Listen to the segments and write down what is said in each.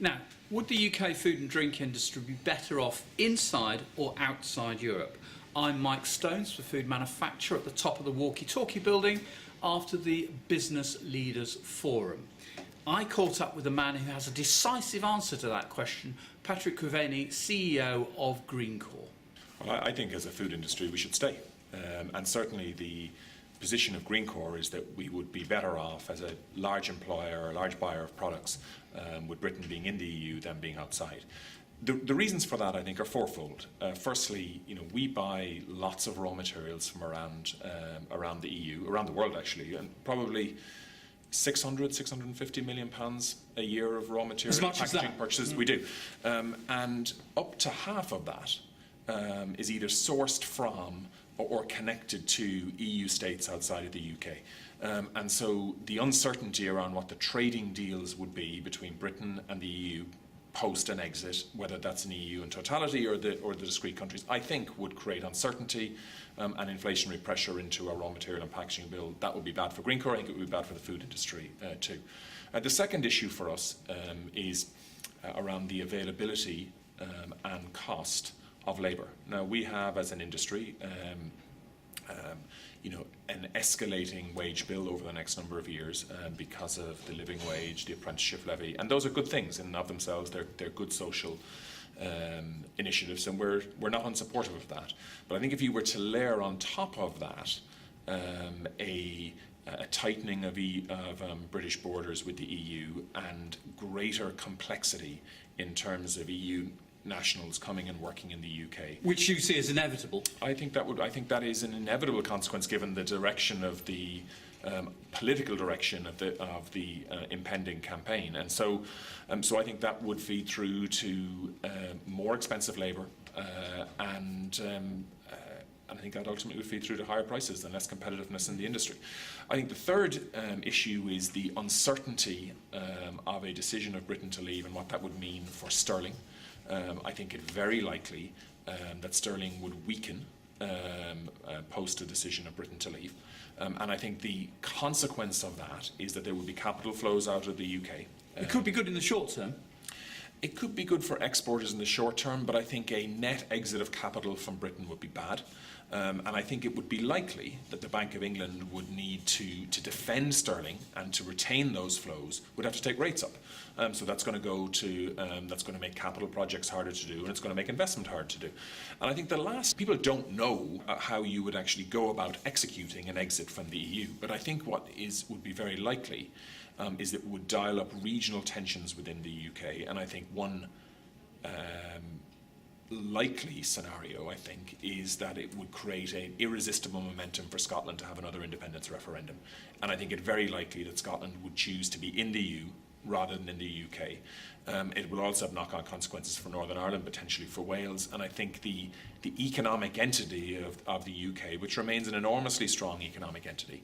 Now, would the UK food and drink industry be better off inside or outside Europe? I'm Mike Stones for Food Manufacturer at the top of the walkie-talkie building after the Business Leaders Forum. I caught up with a man who has a decisive answer to that question, Patrick Couveni, CEO of Greencore. Well, I think as a food industry we should stay, and certainly the position of Greencore is that we would be better off as a large employer, a large buyer of products, with Britain being in the EU than being outside. The reasons for that, I think, are fourfold. Firstly, we buy lots of raw materials from around the EU, around the world actually, and probably 650 million pounds a year of raw material as much packaging as that. Purchases. We do, and up to half of that is either sourced from or connected to EU states outside of the UK. And so the uncertainty around what the trading deals would be between Britain and the EU post an exit, whether that's an EU in totality or the discrete countries, I think would create uncertainty and inflationary pressure into our raw material and packaging bill. That would be bad for Greencore. I think it would be bad for the food industry too. The second issue for us is around the availability and cost of labour. Now, we have, as an industry, an escalating wage bill over the next number of years because of the living wage, the apprenticeship levy, and those are good things in and of themselves. They're good social initiatives, and we're not unsupportive of that. But I think if you were to layer on top of that a tightening of British borders with the EU and greater complexity in terms of EU nationals coming and working in the UK, which you see as inevitable. I think that is an inevitable consequence given the direction of the political direction of the impending campaign, and so I think that would feed through to more expensive labour, and I think that ultimately would feed through to higher prices and less competitiveness in the industry. I think the third issue is the uncertainty of a decision of Britain to leave and what that would mean for sterling. I think it very likely that sterling would weaken post a decision of Britain to leave. And I think the consequence of that is that there would be capital flows out of the UK. It could be good in the short term. It could be good for exporters in the short term, but I think a net exit of capital from Britain would be bad. And I think it would be likely that the Bank of England would need to defend sterling and to retain those flows, would have to take rates up. So that's going to make capital projects harder to do, and it's going to make investment hard to do. And I think people don't know how you would actually go about executing an exit from the EU, but I think what would be very likely is that it would dial up regional tensions within the UK, and I think one likely scenario, I think, is that it would create an irresistible momentum for Scotland to have another independence referendum. And I think it very likely that Scotland would choose to be in the EU rather than in the UK. It will also have knock-on consequences for Northern Ireland, potentially for Wales, and I think the economic entity of the UK, which remains an enormously strong economic entity,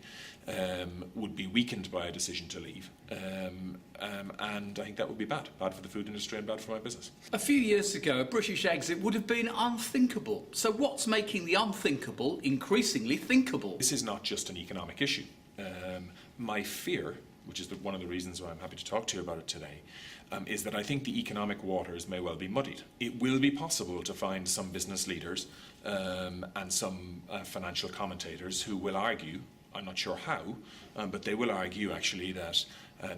would be weakened by a decision to leave. And I think that would be bad for the food industry and bad for my business. A few years ago, a British exit would have been unthinkable. So what's making the unthinkable increasingly thinkable? This is not just an economic issue. My fear, which is one of the reasons why I'm happy to talk to you about it today, is that I think the economic waters may well be muddied. It will be possible to find some business leaders and some financial commentators who will argue, I'm not sure how, but they will argue actually that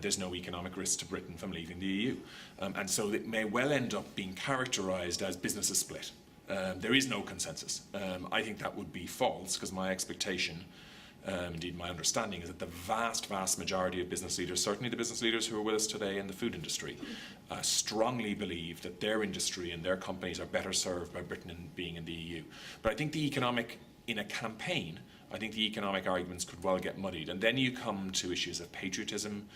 there's no economic risk to Britain from leaving the EU. And so it may well end up being characterised as businesses split. There is no consensus. I think that would be false, because my expectation, indeed my understanding, is that the vast majority of business leaders, certainly the business leaders who are with us today in the food industry, strongly believe that their industry and their companies are better served by Britain being in the EU. But I think in a campaign, I think the economic arguments could well get muddied. And then you come to issues of patriotism,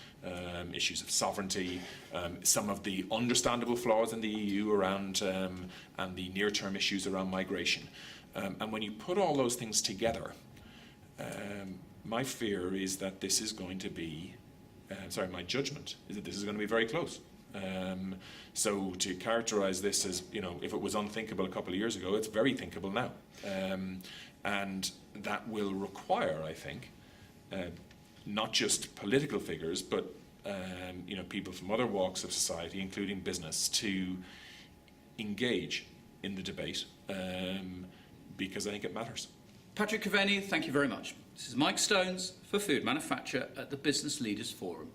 issues of sovereignty, some of the understandable flaws in the EU around and the near-term issues around migration. And when you put all those things together, my fear is that this is going to be, my judgment is that this is going to be very close. So to characterise this as, if it was unthinkable a couple of years ago, it's very thinkable now. And that will require, I think, not just political figures, but people from other walks of society, including business, to engage in the debate because I think it matters. Patrick Caveni, thank you very much. This is Mike Stones for Food Manufacture at the Business Leaders Forum.